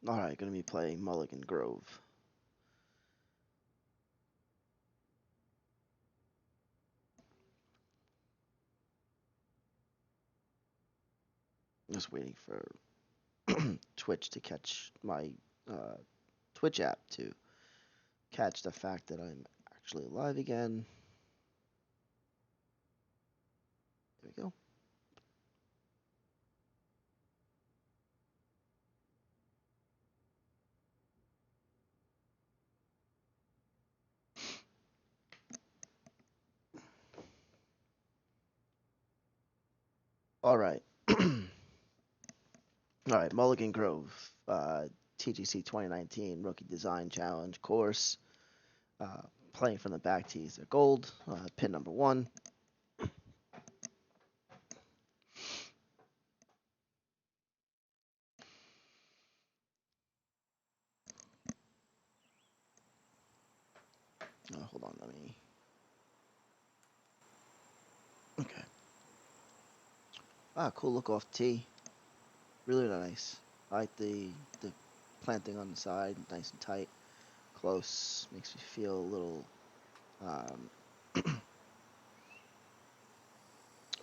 Alright, gonna be playing Mulligan Grove. Just waiting for Twitch to catch my Twitch app to catch the fact that I'm actually live again. There we go. Alright. Alright, Mulligan Grove. TGC 2019 Rookie Design Challenge course. Playing from the back tees. They're gold. Pin number 1. Hold on, let me. Okay. Cool look off tee. Really nice. I like the planting on the side, nice and tight, close. Makes me feel a little,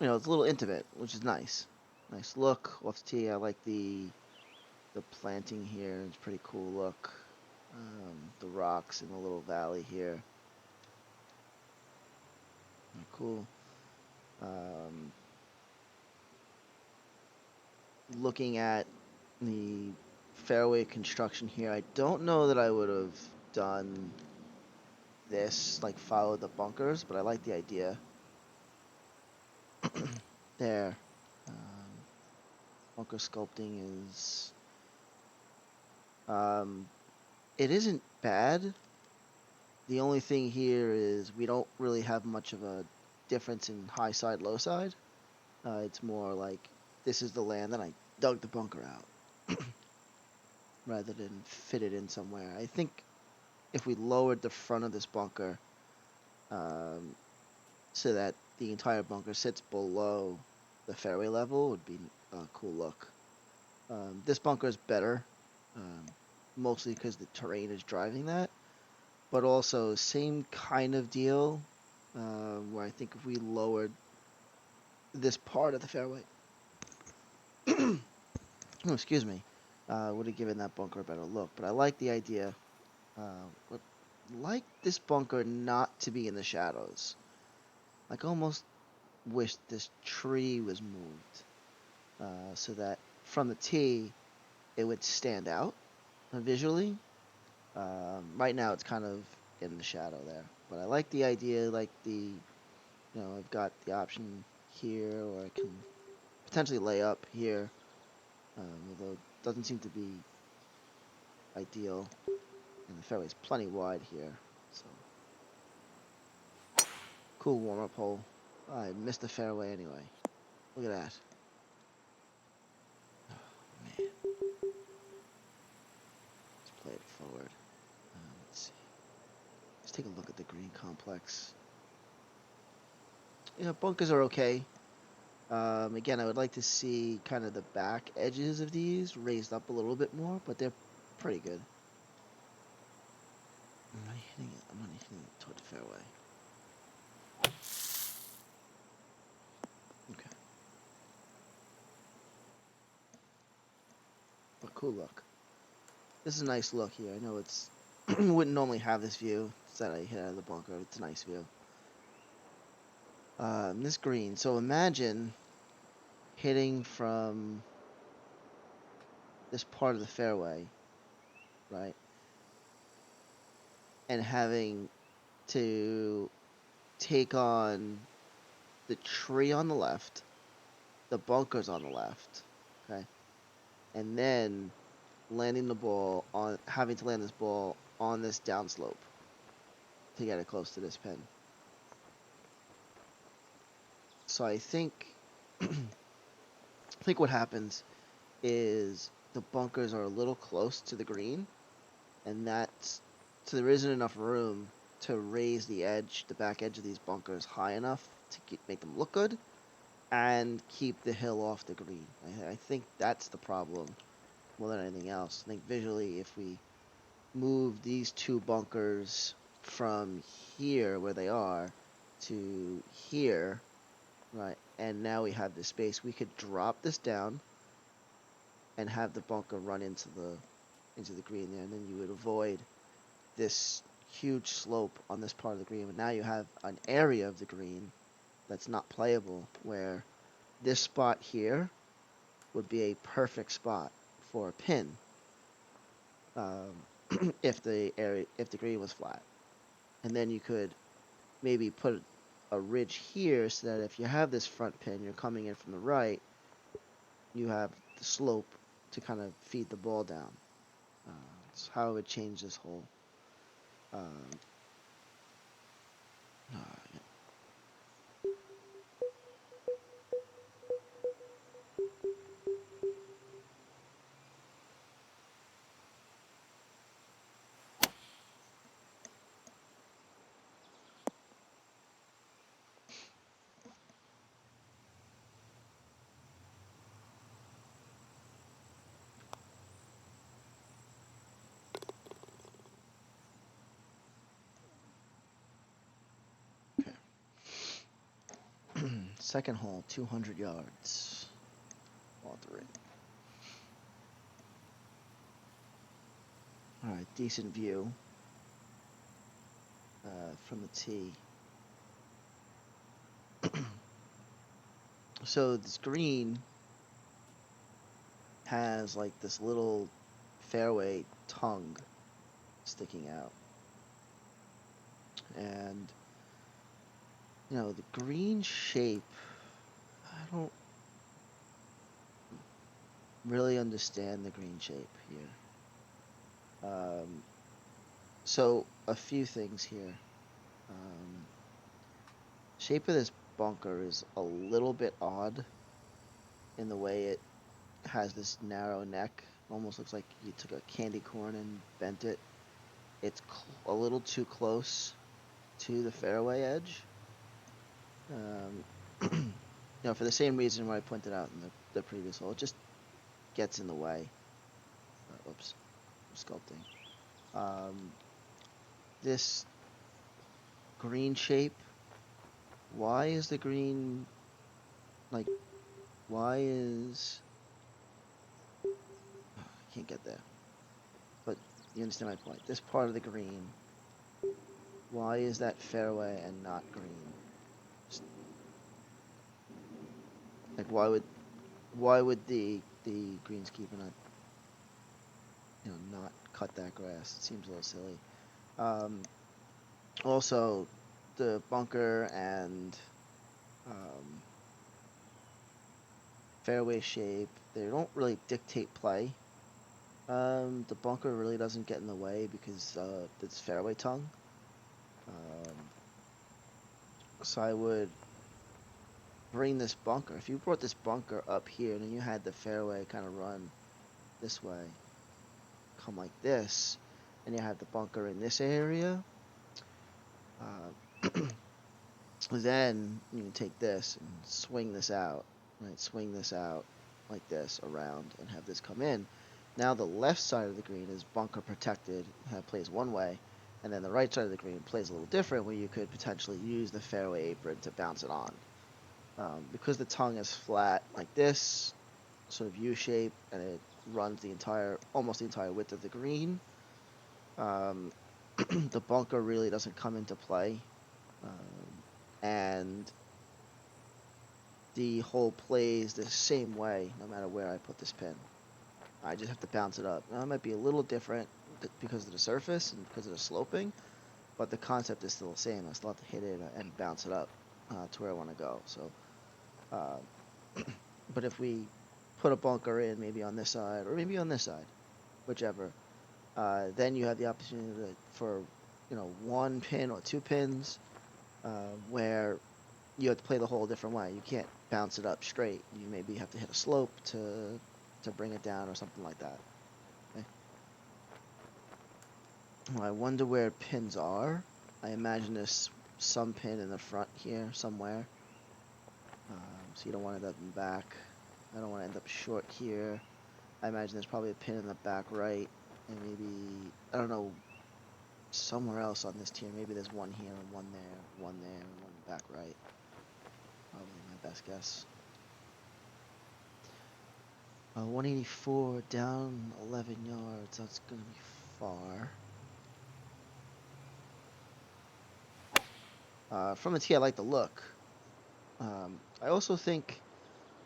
it's a little intimate, which is nice. Nice look off the tee. I like the planting here. It's a pretty cool look. The rocks in the little valley here. Cool. Looking at the fairway construction here, I don't know that I would have done this, like follow the bunkers, but I like the idea. There. Bunker sculpting is, it isn't bad. The only thing here is we don't really have much of a difference in high side, low side. It's more like this is the land that I dug the bunker out rather than fit it in somewhere. I think if we lowered the front of this bunker so that the entire bunker sits below the fairway level would be a cool look. This bunker is better, mostly because the terrain is driving that, but also same kind of deal where I think if we lowered this part of the fairway, oh, excuse me, would have given that bunker a better look. But I like the idea. Would like this bunker not to be in the shadows. Like almost wish this tree was moved so that from the tee it would stand out visually. Right now it's kind of in the shadow there, but I like the idea. Like I've got the option here, or I can potentially lay up here, although it doesn't seem to be ideal. And the fairway's plenty wide here, so cool warm-up hole. I missed the fairway anyway. Look at that. Oh, man. Let's play it forward. Let's see. Let's take a look at the green complex. Bunkers are okay. Again, I would like to see kind of the back edges of these raised up a little bit more, but they're pretty good. I'm not hitting it. I'm not hitting it toward the fairway. Okay. But cool look. This is a nice look here. I know it's wouldn't normally have this view. It's that I hit out of the bunker. It's a nice view. This green. So imagine hitting from this part of the fairway, right? And having to take on the tree on the left, the bunkers on the left, okay? And then having to land this ball on this downslope to get it close to this pin. So I think what happens is the bunkers are a little close to the green, and so there isn't enough room to raise the back edge of these bunkers high enough to make them look good and keep the hill off the green. I think that's the problem more than anything else. I think visually, if we move these two bunkers from here where they are to here, right, and now we have this space, we could drop this down and have the bunker run into the green there, and then you would avoid this huge slope on this part of the green. But now you have an area of the green that's not playable, where this spot here would be a perfect spot for a pin, if the green was flat, and then you could maybe put a ridge here so that if you have this front pin, you're coming in from the right, you have the slope to kind of feed the ball down. That's how I would change this hole. Um, yeah. Second hole, 200 yards. Walter in. All right, decent view from the tee. So this green has like this little fairway tongue sticking out, and the green shape, I don't really understand the green shape here. So a few things here. Um, Shape of this bunker is a little bit odd in the way it has this narrow neck. Almost looks like you took a candy corn and bent it. It's a little too close to the fairway edge. For the same reason why I pointed out in the previous hole, it just gets in the way. Oops, sculpting. This green shape, why is the green, like, why is, I can't get there, but you understand my point. This part of the green, why is that fairway and not green? Just, like, why would the greenskeeper not cut that grass? It seems a little silly. Also, the bunker and fairway shape, they don't really dictate play. The bunker really doesn't get in the way because it's fairway tongue. So I would bring this bunker. If you brought this bunker up here and then you had the fairway kind of run this way, come like this, and you have the bunker in this area, then you can take this and swing this out, right? Swing this out like this around and have this come in. Now the left side of the green is bunker protected, plays one way, and then the right side of the green plays a little different, where you could potentially use the fairway apron to bounce it on. Because the tongue is flat like this, sort of U shape, and it runs almost the entire width of the green, the bunker really doesn't come into play, and the hole plays the same way no matter where I put this pin. I just have to bounce it up. Now, it might be a little different because of the surface and because of the sloping, but the concept is still the same. I still have to hit it and bounce it up to where I want to go. So, but if we put a bunker in, maybe on this side or maybe on this side, whichever, then you have the opportunity for one pin or two pins, where you have to play the hole a different way. You can't bounce it up straight. You maybe have to hit a slope to bring it down or something like that. Okay. Well, I wonder where pins are. I imagine there's some pin in the front here somewhere. So you don't want to end up in back. I don't want to end up short here. I imagine there's probably a pin in the back right, and maybe, I don't know, somewhere else on this tier. Maybe there's one here, and one there, one there, and one in the back right. Probably my best guess. 184 down 11 yards. That's going to be far. From the tee, I like the look. I also think,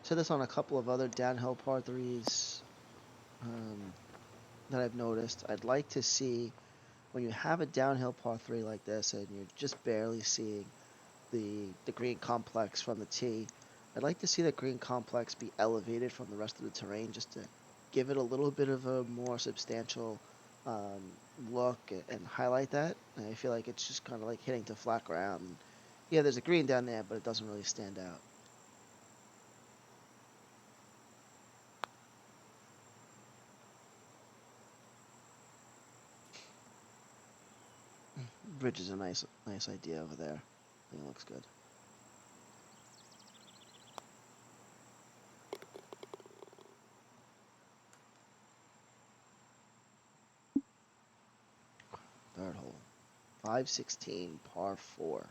said this on a couple of other downhill par threes that I've noticed. I'd like to see when you have a downhill par three like this and you're just barely seeing the green complex from the tee. I'd like to see that green complex be elevated from the rest of the terrain just to give it a little bit of a more substantial um, look and highlight that. And I feel like it's just kind of like hitting to flat ground. Yeah, there's a green down there, but it doesn't really stand out. Bridge is a nice idea over there. I think it looks good. Third hole, 516 par 4.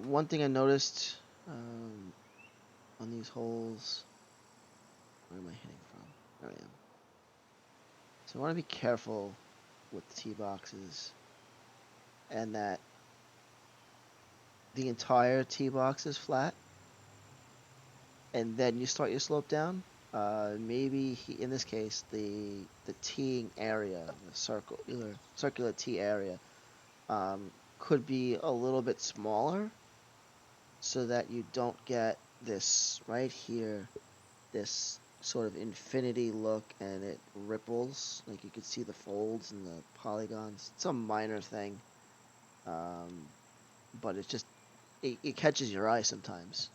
One thing I noticed on these holes, where am I hitting from? There I am. So I want to be careful with the tee boxes, and that the entire tee box is flat, and then you start your slope down. Maybe in this case, the teeing area, the circular tee area, could be a little bit smaller, so that you don't get this right here, this sort of infinity look, and it ripples. Like you could see the folds and the polygons. It's a minor thing, but it's just it catches your eye sometimes.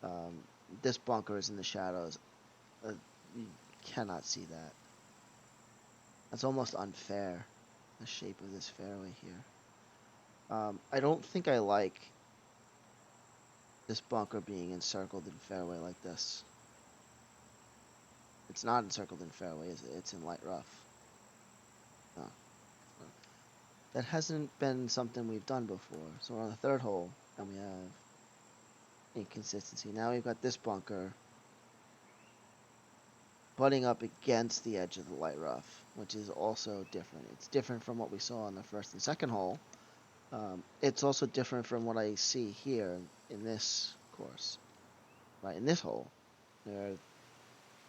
Um, this bunker is in the shadows. You cannot see that. That's almost unfair, the shape of this fairway here. I don't think I like this bunker being encircled in fairway like this. It's not encircled in fairway, is it? It's in light rough. Oh. That hasn't been something we've done before. So we're on the third hole, and we have inconsistency. Now we've got this bunker butting up against the edge of the light rough, which is also different. It's different from what we saw on the first and second hole. It's also different from what I see here in this course, right? In this hole, where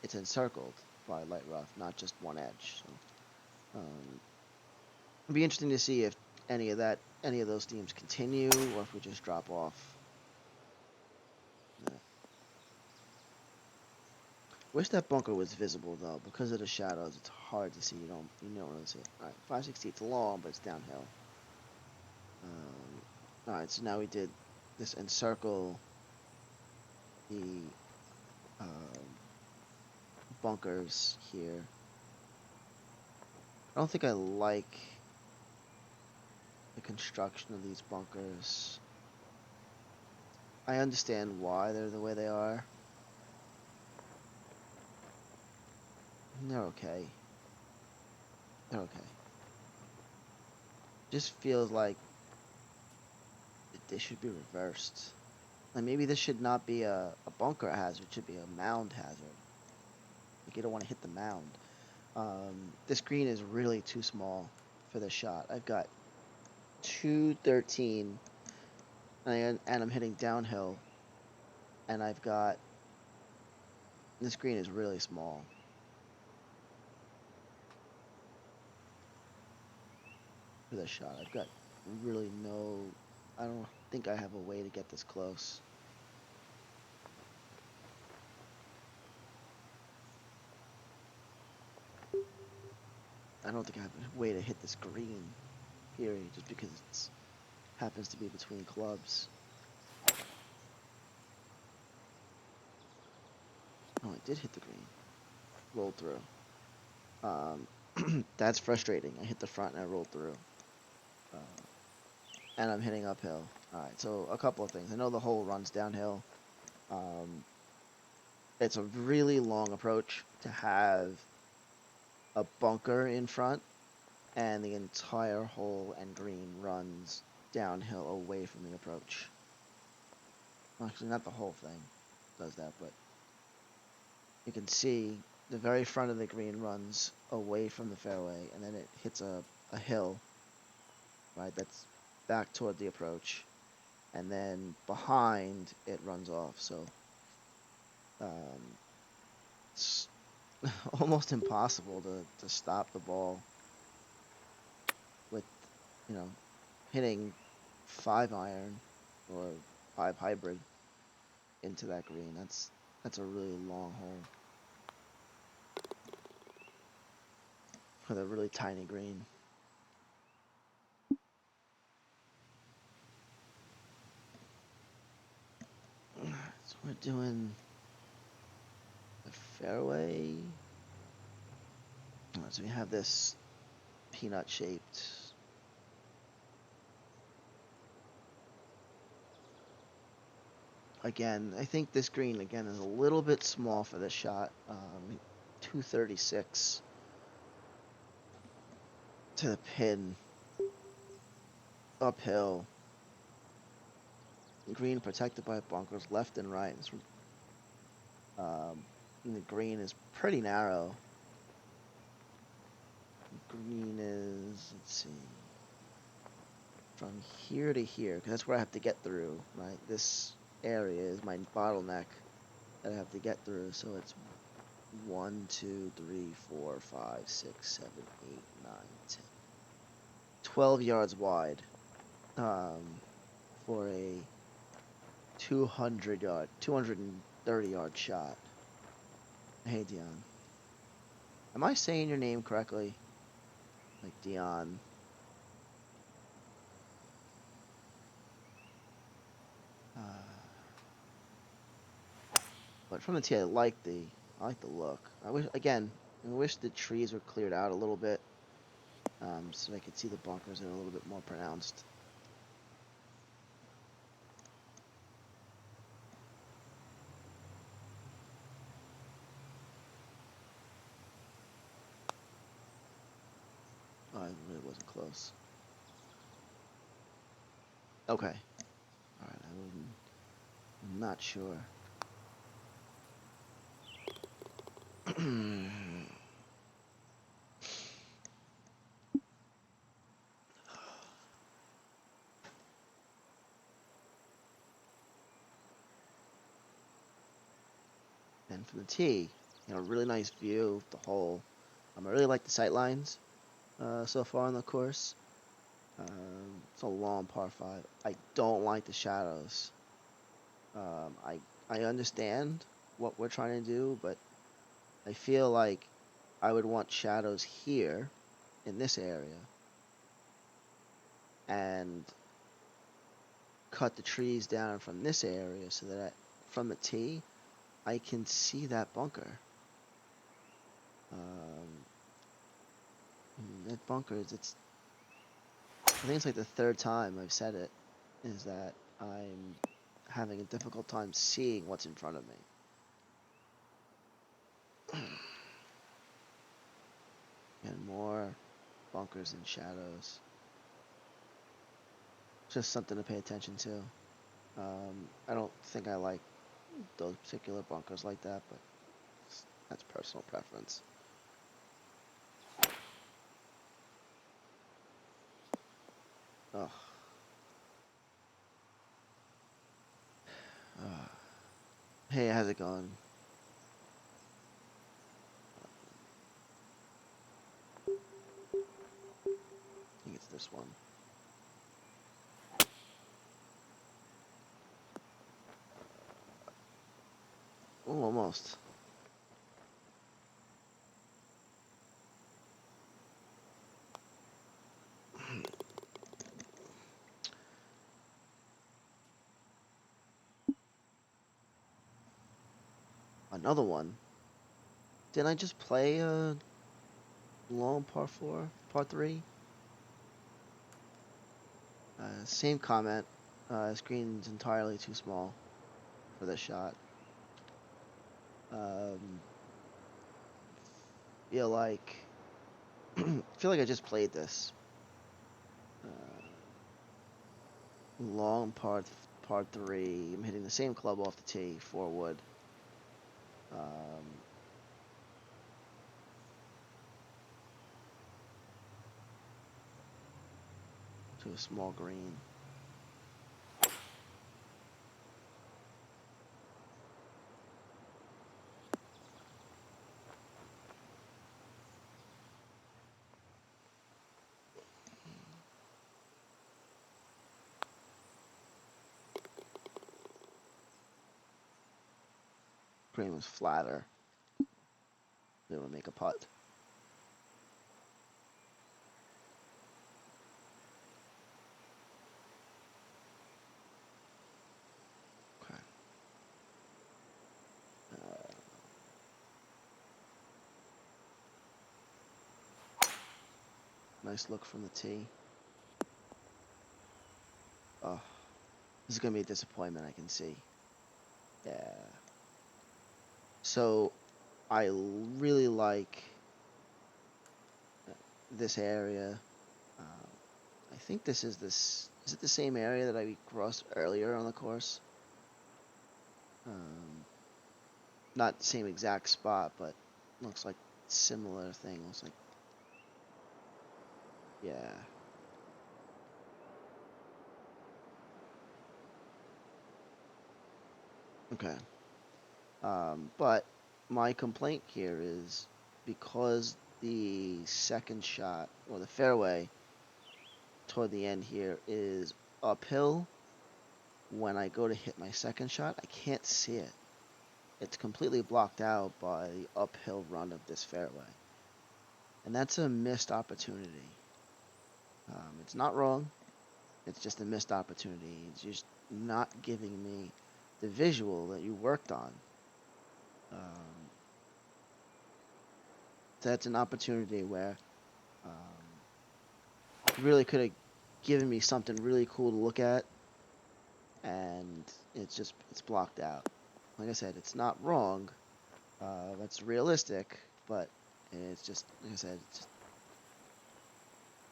it's encircled by light rough, not just one edge. So, it'd be interesting to see if any of those themes continue, or if we just drop off. Wish that bunker was visible though, because of the shadows. It's hard to see. You don't really see it. All right, 560. It's long, but it's downhill. All right, so now we did this encircle the um, bunkers here. I don't think I like the construction of these bunkers. I understand why they're the way they are. They're okay. They're okay. Just feels like they should be reversed. Like maybe this should not be a bunker hazard. It should be a mound hazard. Like you don't want to hit the mound. This green is really too small for this shot. I've got 213, and I'm hitting downhill, and I've got this green is really small for this shot. I've got really no. I don't think I have a way to get this close. I don't think I have a way to hit this green, period, just because it happens to be between clubs. Oh, I did hit the green. Rolled through. That's frustrating. I hit the front and I rolled through. And I'm hitting uphill. Alright, so a couple of things. I know the hole runs downhill. It's a really long approach to have a bunker in front, and the entire hole and green runs downhill away from the approach. Actually, not the whole thing does that, but you can see the very front of the green runs away from the fairway, and then it hits a hill, right, that's back toward the approach, and then behind it runs off. So it's almost impossible to stop the ball with, you know, hitting 5 iron or 5 hybrid into that green. That's a really long hole with a really tiny green. So we're doing the fairway. So we have this peanut shaped. Again, I think this green again is a little bit small for this shot. 236 to the pin, uphill. Green protected by bunkers left and right. And the green is pretty narrow. Green is, let's see, from here to here, because that's where I have to get through, right? This area is my bottleneck that I have to get through. So it's 1, 2, 3, 4, 5, 6, 7, 8, 9, 10, 12 yards wide for a 230 yard shot. Hey, Dion. Am I saying your name correctly? Like Dion. But from the tee, I like the look. I wish the trees were cleared out a little bit, so I could see the bunkers that are a little bit more pronounced. Oh, it really wasn't close. Okay. All right. I'm not sure. And from the tee, really nice view of the hole. I really like the sight lines so far on the course. It's a long par 5. I don't like the shadows. I understand what we're trying to do, but I feel like I would want shadows here in this area and cut the trees down from this area so that from the tee I can see that bunker. That bunker is I think it's like the third time I've said it, is that I'm having a difficult time seeing what's in front of me. And more bunkers and shadows. Just something to pay attention to. I don't think I like those particular bunkers like that, but that's personal preference. Oh. Hey, how's it going? I think it's this one. Oh, almost. Another one. Didn't I just play a long par 4, par 3? Same comment. Screen's entirely too small for this shot. Feel like feel like I just played this. Long part three. I'm hitting the same club off the tee, 4 wood. To a small green. Green was flatter. They would make a putt. Okay. Nice look from the tee. Oh, this is gonna be a disappointment. I can see. Yeah. So I really like this area. I think this is this. Is it the same area that I crossed earlier on the course? Not the same exact spot, but looks like similar thing. Looks like, yeah. Okay. But my complaint here is because the second shot or the fairway toward the end here is uphill. When I go to hit my second shot, I can't see it. It's completely blocked out by the uphill run of this fairway. And that's a missed opportunity. It's not wrong. It's just a missed opportunity. It's just not giving me the visual that you worked on. That's an opportunity where you really could have given me something really cool to look at, and it's blocked out. Like I said, it's not wrong. That's realistic, but it's just, like I said,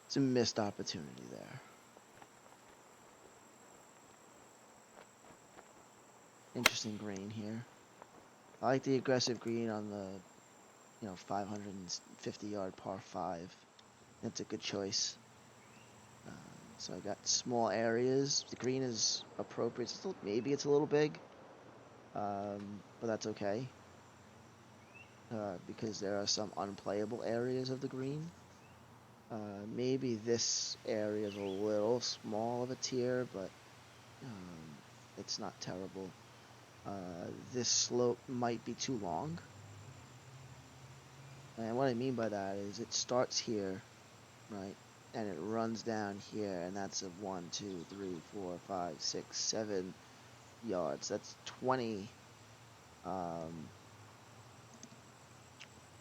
it's a missed opportunity there. Interesting green here. I like the aggressive green on the 550-yard par 5. That's a good choice. So I got small areas. The green is appropriate. Maybe it's a little big, but that's okay. Because there are some unplayable areas of the green. Maybe this area is a little small of a tier, but it's not terrible. This slope might be too long. And what I mean by that is it starts here, right? And it runs down here, and that's a 1, 2, 3, 4, 5, 6, 7 yards. That's 20.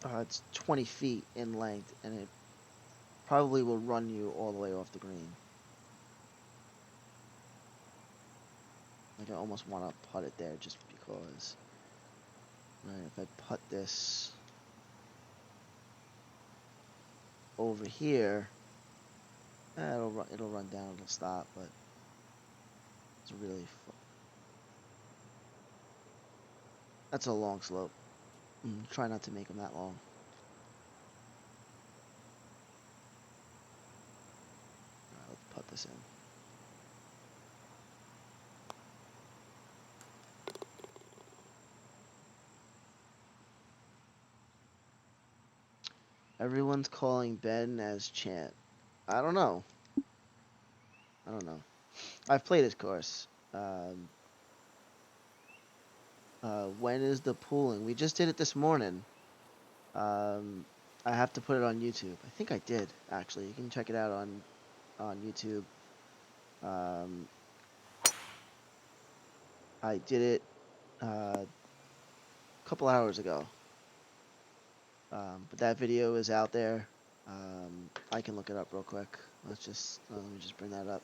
It's 20 feet in length, and it probably will run you all the way off the green. Like, I almost want to putt it there just because. Right, if I putt this over here, it'll run down, it'll stop, but it's really that's a long slope. Try not to make them that long. All right, let's put this in. Everyone's calling Ben as Chant. I don't know. I've played his course. When is the pooling? We just did it this morning. I have to put it on YouTube. I think I did, actually. You can check it out on YouTube. I did it a couple hours ago. But that video is out there. I can look it up real quick. Let me just bring that up.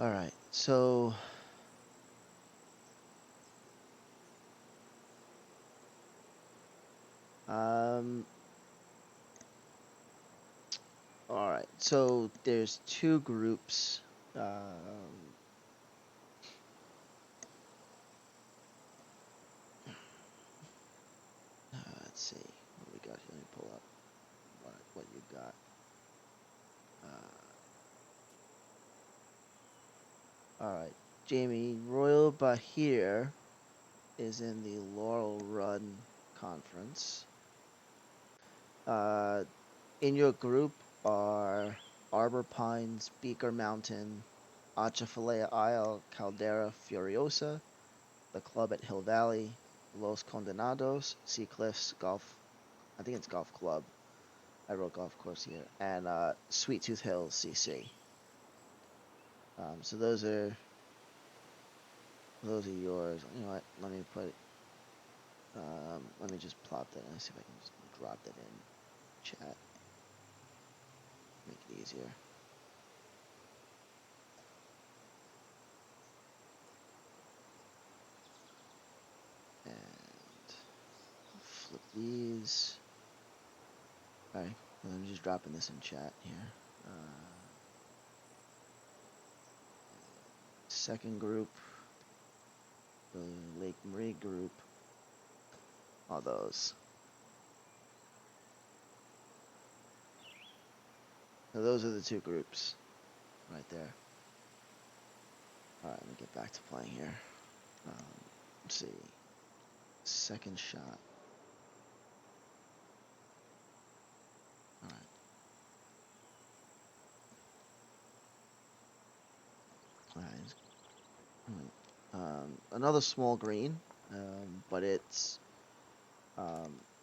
All right, so So there's two groups. Let's see what we got here. Let me pull up what you got. All right, Jamie. Royal Bahir is in the Laurel Run Conference. In your group are Arbor Pines, Beaker Mountain, Atchafalaya Isle, Caldera Furiosa, the club at Hill Valley, Los Condenados, Sea Cliffs Golf. I think it's Golf Club. I wrote golf course here, and Sweet Tooth Hills CC. So those are yours. You know what? Let me put. Let me just plop that. Let's see if I can just drop that in chat. Make it easier. And flip these. All right. I'm just dropping this in chat here. Second group, the Lake Marie group, all those. So those are the two groups right there. All right, let me get back to playing here. Let's see. Second shot. All right. All right. Another small green, but it's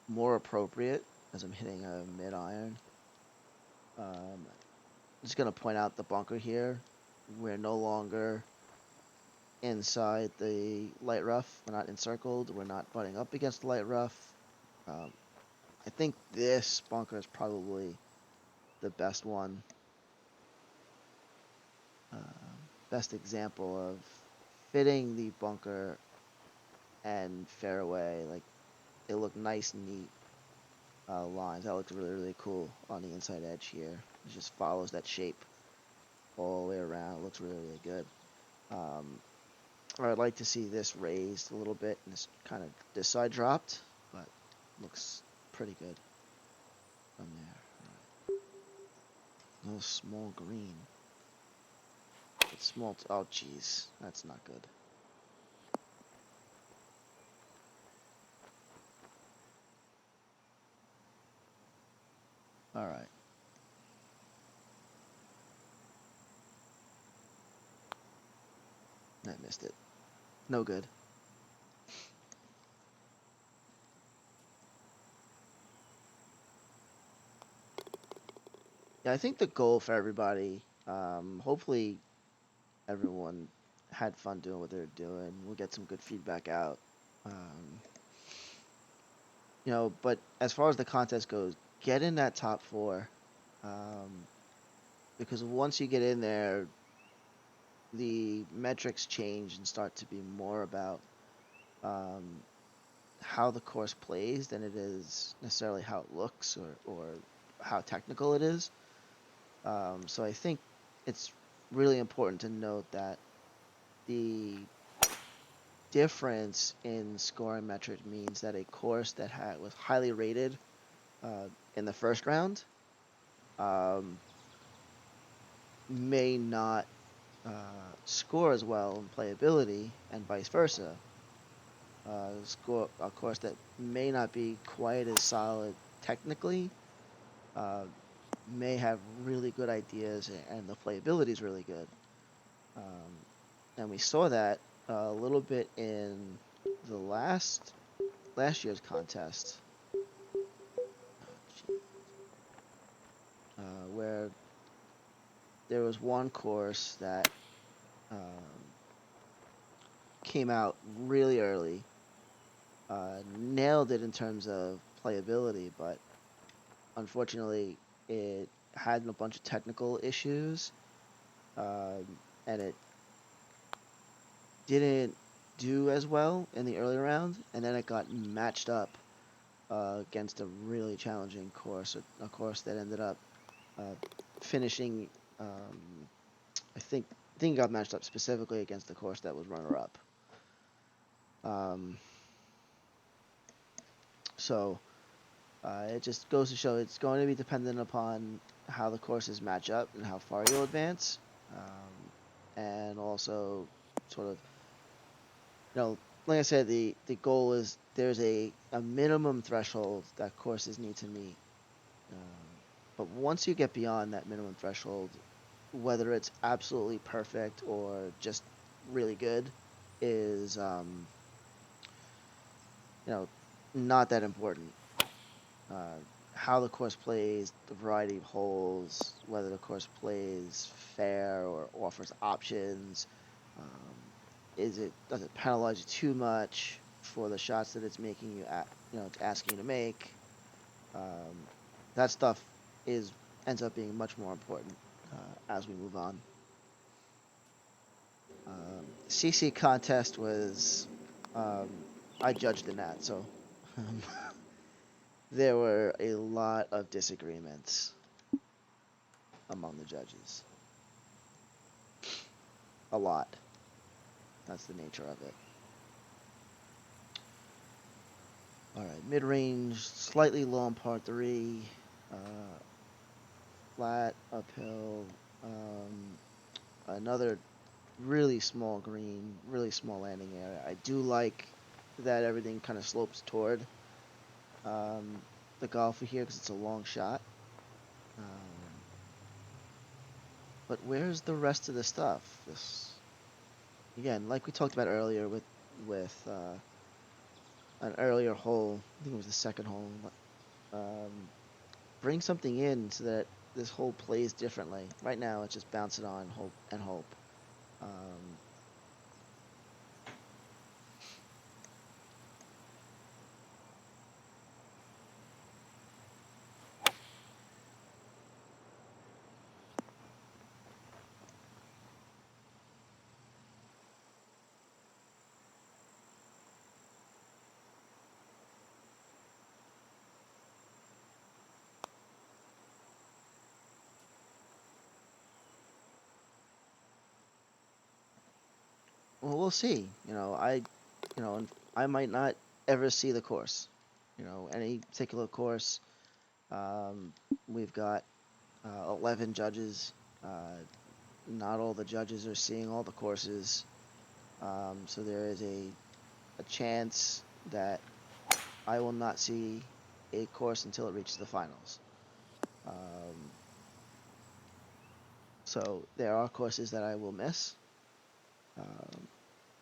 more appropriate as I'm hitting a mid iron. I'm just gonna point out the bunker here. We're no longer inside the light rough. We're not encircled. We're not butting up against the light rough. I think this bunker is probably the best one. Best example of fitting the bunker and fairway. Like, it looked nice, neat lines. That looked really, really cool on the inside edge here. It just follows that shape all the way around. It looks really, really good. Or I'd like to see this raised a little bit and this side dropped, but looks pretty good from there. Right. No small green. It's small. Oh, jeez, that's not good. All right. I missed it. No good. Yeah, I think the goal for everybody, hopefully everyone had fun doing what they're doing. We'll get some good feedback out. Um, but as far as the contest goes, get in that top four. Um, because once you get in there, the metrics change and start to be more about um, how the course plays than it is necessarily how it looks or how technical it is. So I think it's really important to note that the difference in scoring metric means that a course that was highly rated in the first round um, may not score as well in playability, and vice versa. Score a course that may not be quite as solid technically uh, may have really good ideas, and the playability is really good. And we saw that a little bit in the last year's contest, where there was one course that um, came out really early, nailed it in terms of playability, but unfortunately it had a bunch of technical issues, um, and it didn't do as well in the early round, and then it got matched up against a really challenging course, a course that ended up finishing. I think he got matched up specifically against the course that was runner up. Um, so it just goes to show it's going to be dependent upon how the courses match up and how far you'll advance, and also sort of, like I said, the goal is there's a minimum threshold that courses need to meet. But once you get beyond that minimum threshold, whether it's absolutely perfect or just really good is, you know, not that important. Uh, how the course plays, the variety of holes, whether the course plays fair or offers options, does it penalize you too much for the shots that it's making you, it's asking you to make. Um, that stuff is ends up being much more important as we move on. CC contest was, um, I judged in that, so there were a lot of disagreements among the judges. A lot. That's the nature of it. All right, mid-range, slightly low on par three, uh, flat, uphill, another really small green, really small landing area. I do like that everything kind of slopes toward the golfer here because it's a long shot. But where's the rest of the stuff? This again, like we talked about earlier with an earlier hole. I think it was the second hole. Um, bring something in so that this hole plays differently. Right now, it's just bounce it on, hope and hope. Um, well, we'll see. And I might not ever see the course. Any particular course. Um, we've got 11 judges. Not all the judges are seeing all the courses. So there is a chance that I will not see a course until it reaches the finals. Um, so there are courses that I will miss, um,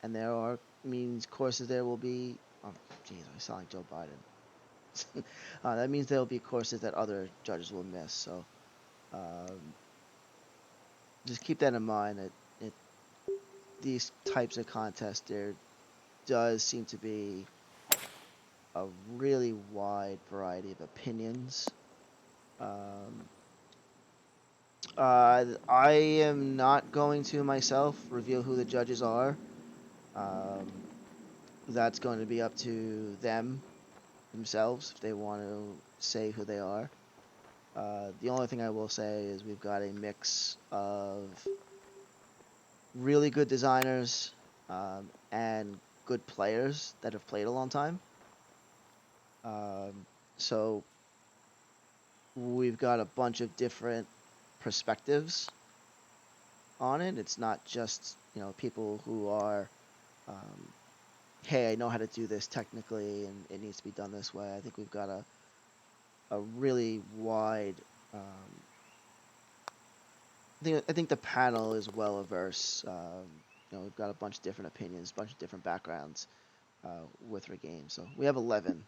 and there are means courses there will be. Oh, geez, I sound like Joe Biden. That means there will be courses that other judges will miss. So um, just keep that in mind. That these types of contests, there does seem to be a really wide variety of opinions. Um, I am not going to myself reveal who the judges are. Um, that's going to be up to them themselves if they want to say who they are. The only thing I will say is we've got a mix of really good designers and good players that have played a long time. Um, so we've got a bunch of different perspectives on it. It's not just people who are, um, hey, I know how to do this technically, and it needs to be done this way. I think we've got a really wide. I think the panel is well averse. We've got a bunch of different opinions, a bunch of different backgrounds with our game. So we have 11.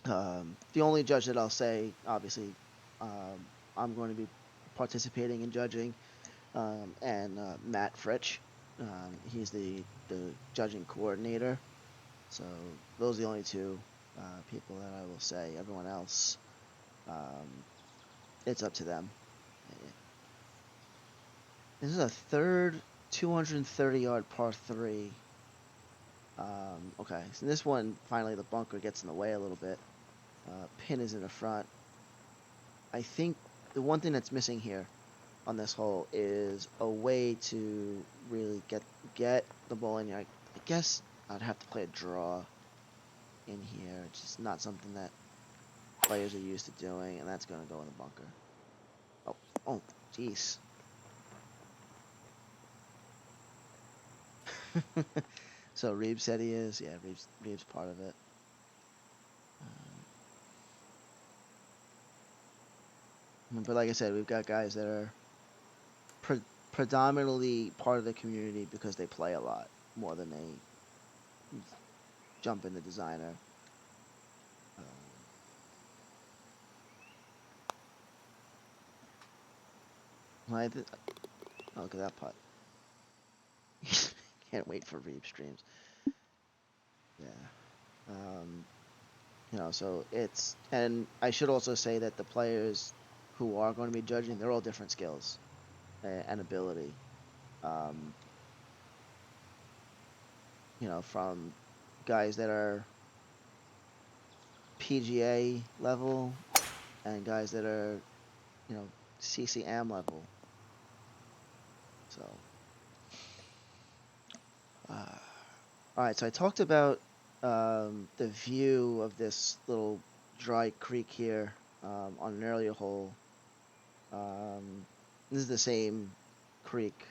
The only judge that I'll say, obviously, I'm going to be participating in judging, and Matt Fritsch. He's the judging coordinator. So those are the only two people that I will say. Everyone else, um, it's up to them. This is a third 230-yard par three. Okay, so this one finally the bunker gets in the way a little bit. Pin is in the front. I think the one thing that's missing here on this hole is a way to really get the ball in here. I guess I'd have to play a draw in here. It's just not something that players are used to doing, and that's going to go in the bunker. Oh, jeez. So Reeves said he is. Yeah, Reeves part of it. But like I said, we've got guys that are predominantly part of the community because they play a lot more than they jump in the designer. I look at that putt. Can't wait for Reeves streams. Yeah. So it's, and I should also say that the players who are going to be judging, they're all different skills and ability. From guys that are PGA level and guys that are, CCM level. So, all right. So I talked about the view of this little dry creek here on an earlier hole. This is the same creek,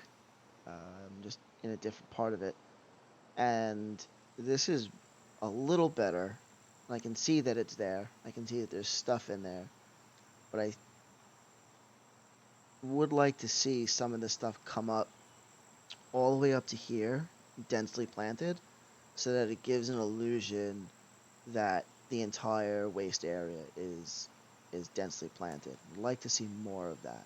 just in a different part of it. And this is a little better. I can see that it's there. I can see that there's stuff in there. But I would like to see some of this stuff come up all the way up to here, densely planted, so that it gives an illusion that the entire waste area is densely planted. I'd like to see more of that.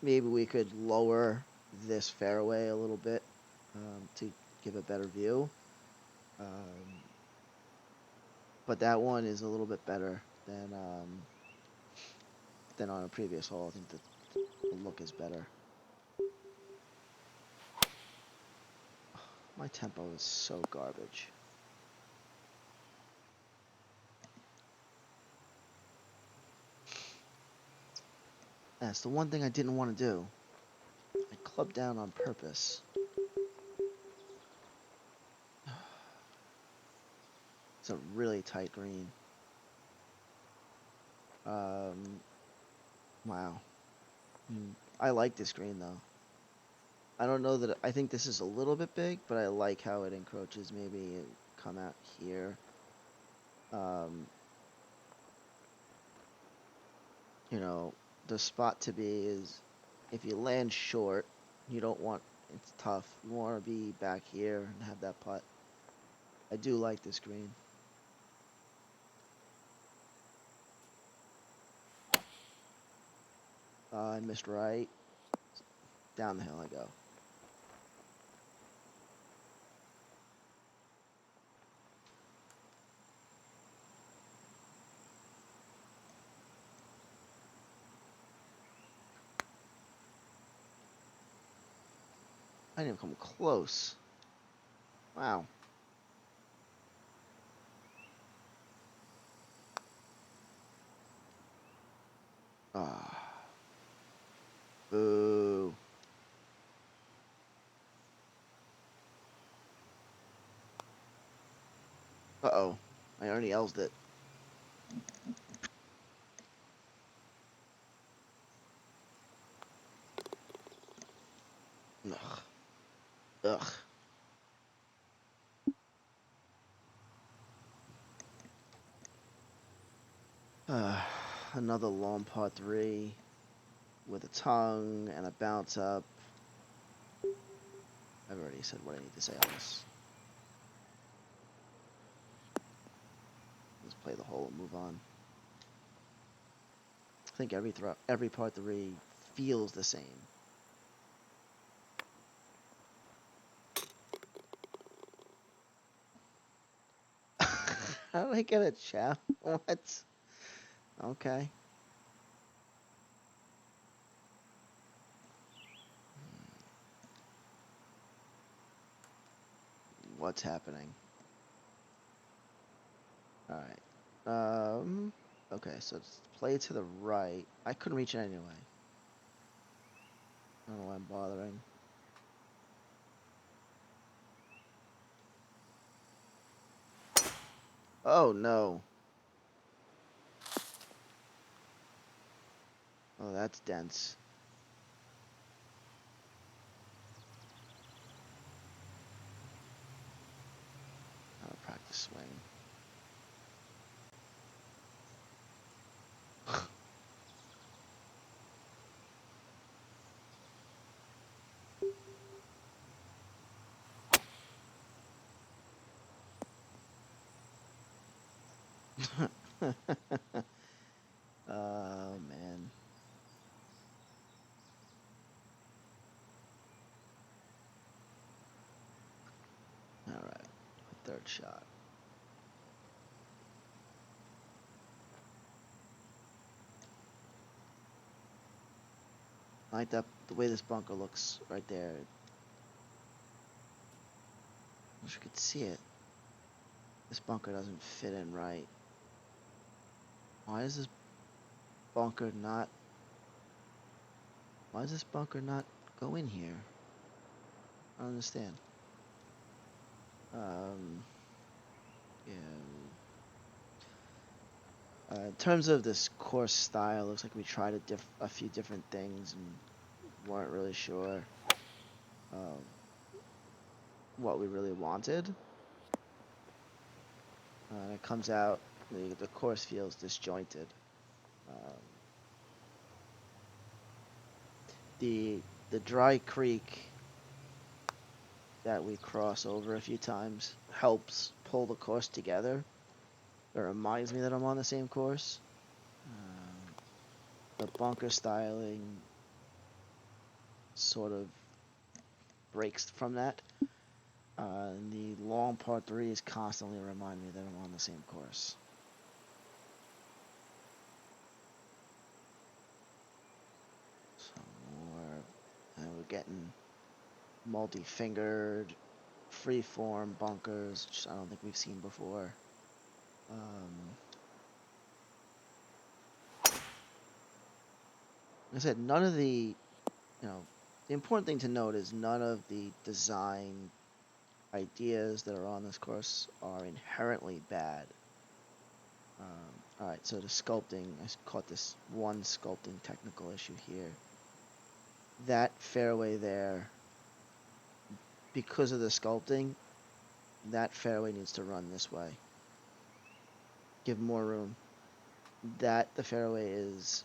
Maybe we could lower this fairway a little bit to give a better view. But that one is a little bit better than on a previous hole. I think the look is better. My tempo is so garbage. That's the one thing I didn't want to do. I clubbed down on purpose. It's a really tight green. Wow. I like this green though. I don't know that I think this is a little bit big, but I like how it encroaches. Maybe it come out here. The spot to be is if you land short, you don't want, it's tough. You want to be back here and have that putt. I do like this green. I missed right. Down the hill I go. I didn't even come close. Wow. Ah. Boo. Uh-oh. I already elsed it. Ugh. Ugh. Another long par 3 with a tongue and a bounce up. I've already said what I need to say on this. Let's play the hole and move on. I think every par 3 feels the same. How did I get a chap? What? Okay. What's happening? Alright. Okay, so it's play to the right. I couldn't reach it anyway. I don't know why I'm bothering. Oh, no. Oh, that's dense. I'll practice swing. Oh, man. Alright. Third shot. I like that the way this bunker looks right there. Wish you could see it. This bunker doesn't fit in right. Why is this bunker not... Why does this bunker not go in here? I don't understand. Yeah. In terms of this course style, looks like we tried a few different things and weren't really sure what we really wanted. It comes out, the course feels disjointed. Um, the dry creek that we cross over a few times helps pull the course together. It reminds me that I'm on the same course. The bunker styling sort of breaks from that. And the long part 3s constantly remind me that I'm on the same course. Some more, and we're getting multi-fingered, free-form bunkers, which I don't think we've seen before. Like I said, none of the, the important thing to note is none of the design ideas that are on this course are inherently bad. Alright, so the sculpting, I caught this one sculpting technical issue here. That fairway there, because of the sculpting, that fairway needs to run this way. Give more room. The fairway is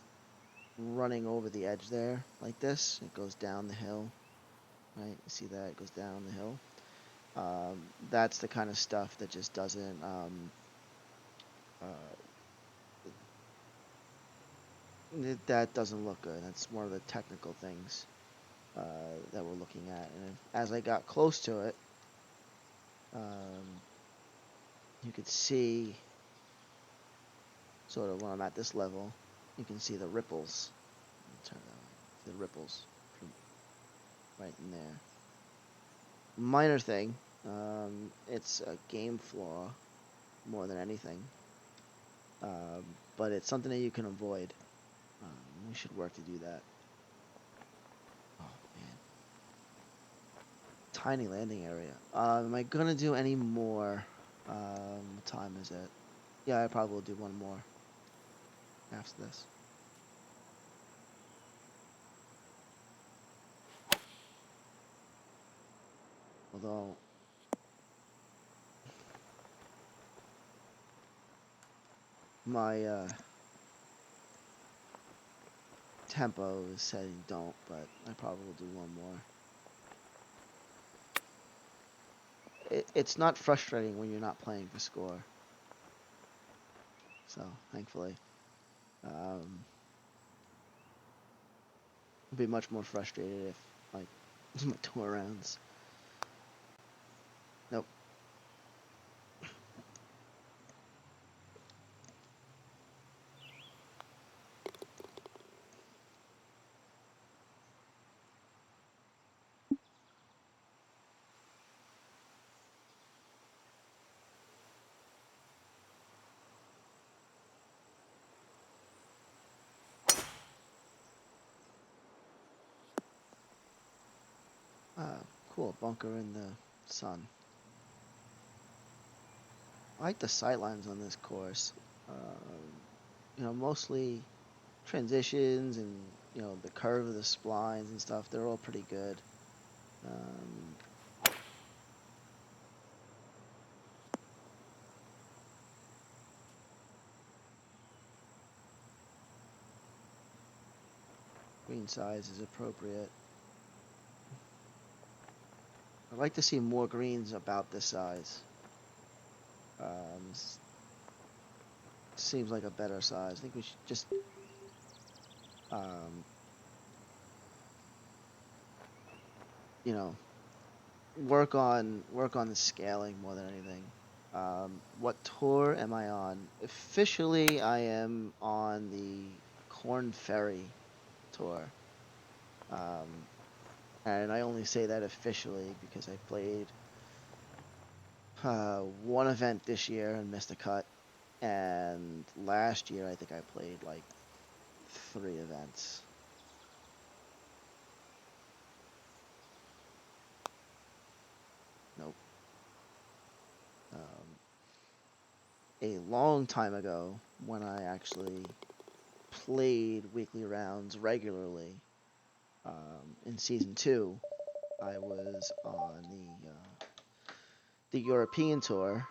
running over the edge there, like this. It goes down the hill, right? You see that? It goes down the hill. That's the kind of stuff that just doesn't, that doesn't look good. That's one of the technical things that we're looking at. And as I got close to it, you could see, sort of when I'm at this level, you can see the ripples. Turn that on. The ripples from right in there. Minor thing. It's a game flaw more than anything. But it's something that you can avoid. We should work to do that. Oh, man. Tiny landing area. Am I gonna do any more? What time is it? Yeah, I probably will do one more after this. Although my tempo is saying don't, but I probably will do one more. It's not frustrating when you're not playing for score. So, thankfully. I'd be much more frustrated if, like, my 2 rounds. Nope. Cool, bunker in the sun. I like the sightlines on this course. Mostly transitions and the curve of the splines and stuff. They're all pretty good. Um, Green size is appropriate. I'd like to see more greens about this size. Um, Seems like a better size. I think we should just um, you know work on the scaling more than anything. What tour am I on? Officially, I am on the Corn Ferry tour. Um, and I only say that officially because I played one event this year and missed a cut, and last year I think I played like 3 events. Nope. Um, a long time ago, when I actually played weekly rounds regularly, in season 2, I was on the European tour.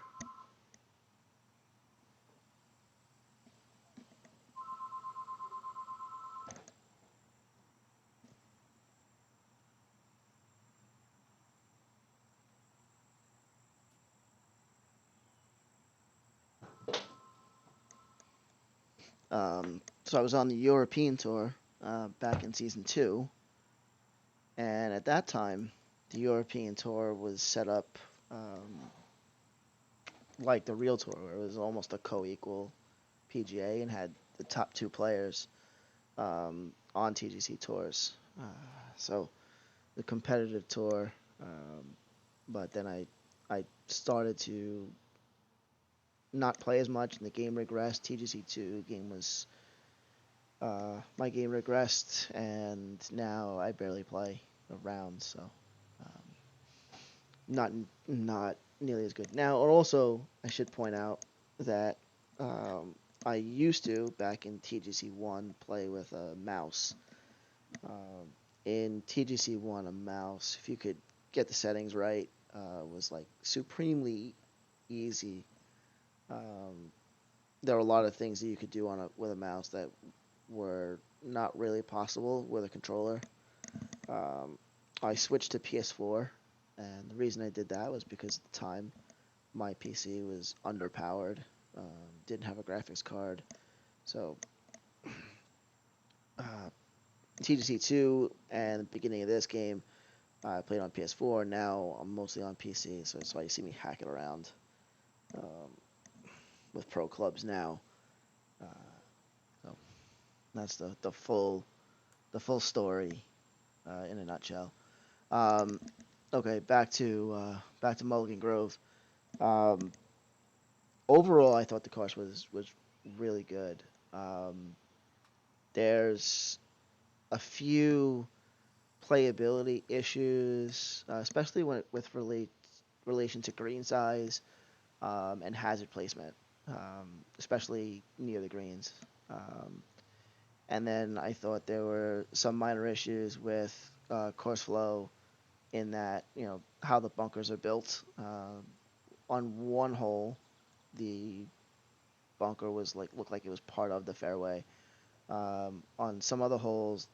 So I was on the European tour back in season 2, and at that time, the European tour was set up um, like the real tour, where it was almost a co-equal PGA and had the top 2 players on TGC tours. So the competitive tour, but then I started to not play as much, and the game regressed. TGC2 game was my game regressed, and now I barely play around, so um, not nearly as good. Now, also, I should point out that um, I used to, back in TGC1, play with a mouse. In TGC1, a mouse, if you could get the settings right, was like supremely easy. Um, there were a lot of things that you could do with a mouse that were not really possible with a controller. Um, I switched to PS4, and the reason I did that was because at the time my PC was underpowered, didn't have a graphics card, so uh, TGC2 and the beginning of this game I played on PS4. Now I'm mostly on PC, so that's why you see me hacking around um, with pro clubs now. Uh, so that's the full story in a nutshell. Um, okay, back to Mulligan Grove. Um, Overall, I thought the course was really good. Um, there's a few playability issues, especially with relation to green size and hazard placement, especially near the greens. Um, and then I thought there were some minor issues with course flow in that how the bunkers are built. On one hole, the bunker was looked like it was part of the fairway. On some other holes,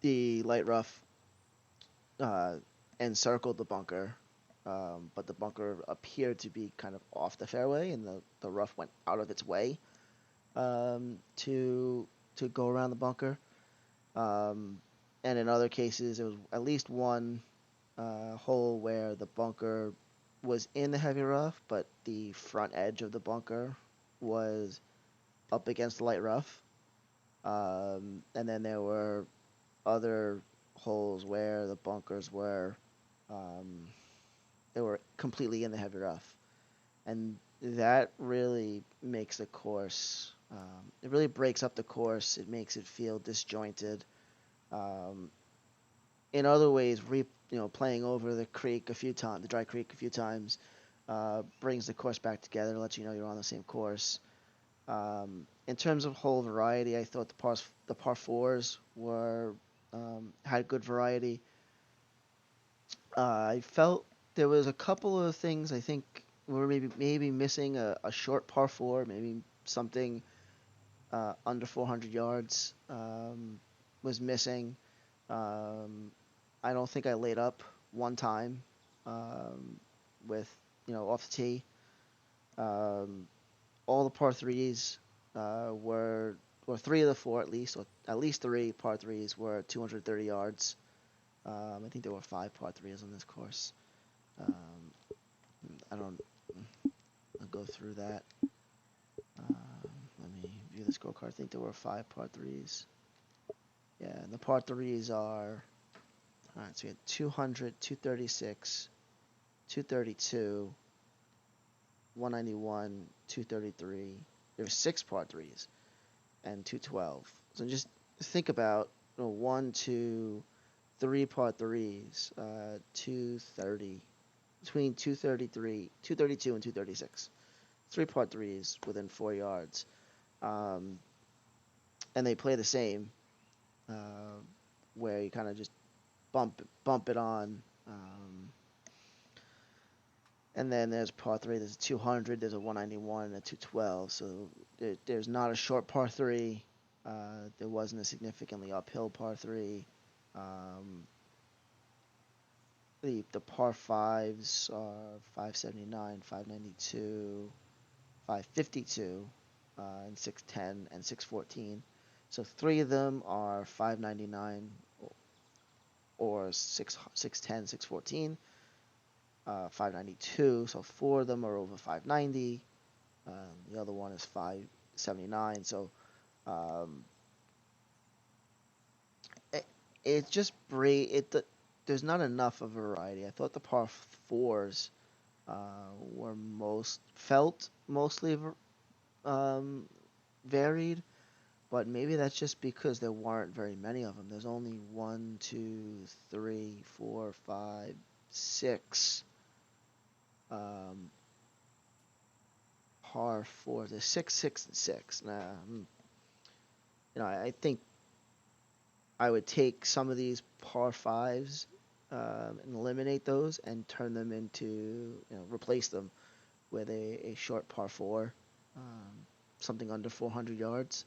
the light rough uh, encircled the bunker, but the bunker appeared to be kind of off the fairway, and the rough went out of its way to go around the bunker. Um, and in other cases, there was at least one hole where the bunker was in the heavy rough, but the front edge of the bunker was up against the light rough. And then there were other holes where the bunkers um, they were completely in the heavy rough, and that really makes the course. It really breaks up the course. It makes it feel disjointed. Um, in other ways, playing over the creek a few times, the dry creek a few times, brings the course back together, lets you know you're on the same course. In terms of hole variety, I thought the par fours were had good variety. I felt there was a couple of things I think were maybe missing a short par four, maybe something under 400 yards was missing. I don't think I laid up one time um, with off the tee. Um, all the par threes were, or three of the four at least, or at least three par threes were 230 yards. I think there were five par threes on this course. Um, I don't. I'll go through that. Let me view the scorecard. I think there were five par threes. Yeah, and the par threes are. All right, so we had 200, 236, 232, 191, 233. There's six par threes and 212. So just think about one, two, three par threes, 230, between 233, 232 and 236. Three par threes within 4 yards. Um, and they play the same, uh, where you kind of just bump it on. And then there's par three. There's a 200. There's a 191 and a 212. So there's not a short par three. There wasn't a significantly uphill par three. Um, the par fives are 579, 592, 552, and 610 and 614. So three of them are 599 or 610, 614. 592. So four of them are over 590. The other one is 579. So um, it, it just there's not enough of a variety. I thought the par fours were mostly um, varied, but maybe that's just because there weren't very many of them. There's only one, two, three, four, five, six um, par fours. There's six, six, and six. I think I would take some of these par fives and eliminate those and turn them into, replace them with a short par four, something under 400 yards,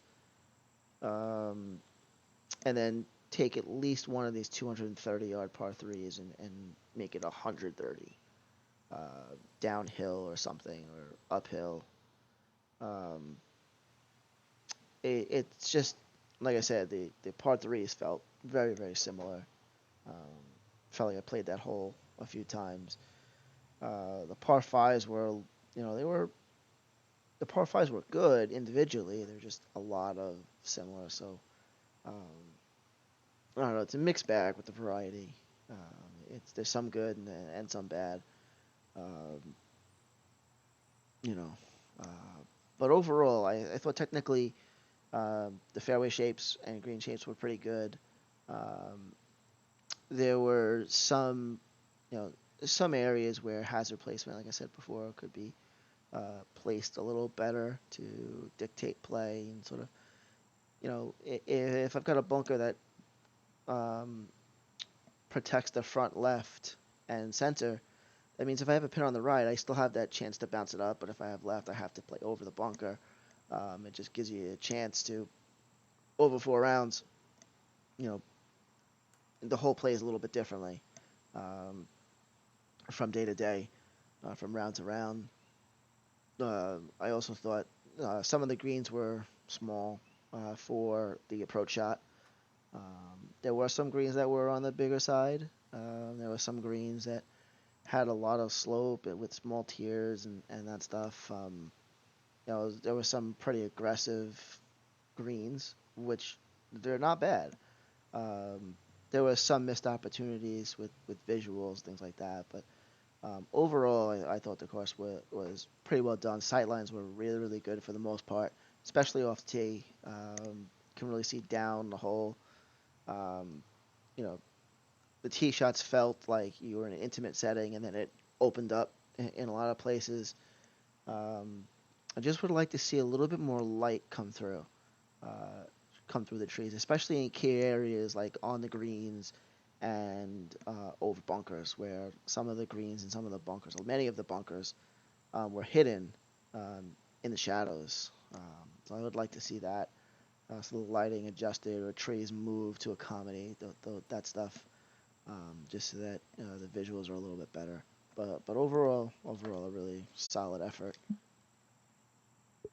um, and then take at least one of these 230-yard par threes and make it 130, uh, downhill or something, or uphill. Um, it's just, like I said, the par threes felt very, very similar. Um, Felt like I played that hole a few times. The par fives were, the par fives were good individually. They're just a lot of similar. So um, I don't know. It's a mixed bag with the variety. There's some good and some bad. Um, you know, uh, but overall, I thought technically the fairway shapes and green shapes were pretty good. Um, there were you know, some areas where hazard placement, like I said before, could be placed a little better to dictate play and sort of, if I've got a bunker that um, protects the front left and center, that means if I have a pin on the right, I still have that chance to bounce it up. But if I have left, I have to play over the bunker. It just gives you a chance to, over 4 rounds, you know, the whole plays a little bit differently um, from day to day, from round to round. I also thought some of the greens were small for the approach shot. There were some greens that were on the bigger side. There were some greens that had a lot of slope with small tiers and that stuff. There were some pretty aggressive greens, which they're not bad. Um, there were some missed opportunities with visuals, things like that. But overall, I thought the course was pretty well done. Sightlines were really, really good for the most part, especially off tee. Can really see down the hole. Um, you know, the tee shots felt like you were in an intimate setting, and then it opened up in a lot of places. Um, I just would like to see a little bit more light uh, come through the trees, especially in key areas like on the greens and over bunkers, where some of the greens and some of the bunkers, or many of the bunkers, were hidden um, in the shadows. So I would like to see that. So the lighting adjusted or trees moved to accommodate that stuff, just so that the visuals are a little bit better. But overall, a really solid effort.